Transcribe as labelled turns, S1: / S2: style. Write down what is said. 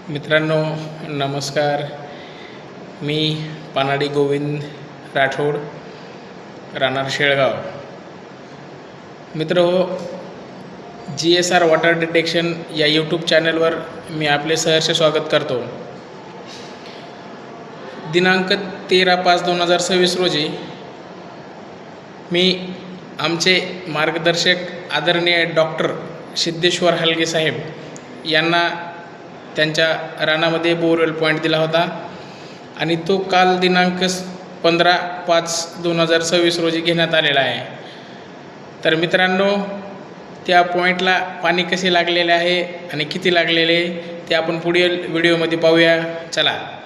S1: मित्रांनो नमस्कार. मी पानाडी गोविंद राठोड, राहणार शेळगाव. मित्रहो, GSR वॉटर डिटेक्शन या यूट्यूब चॅनलवर मी आपले सहर्ष स्वागत करतो. दिनांक 13/5/2026 रोजी मी आमचे मार्गदर्शक आदरणीय डॉक्टर सिद्धेश्वर हलगे साहेब यांना त्यांच्या रानामध्ये बोरवेल पॉईंट दिला होता आणि तो काल दिनांक 15/5/2026 रोजी घेण्यात आलेला आहे. तर मित्रांनो, त्या पॉईंटला पाणी कसे लागलेले आहे आणि किती लागलेले ते आपण पुढील व्हिडिओमध्ये पाहूया. चला.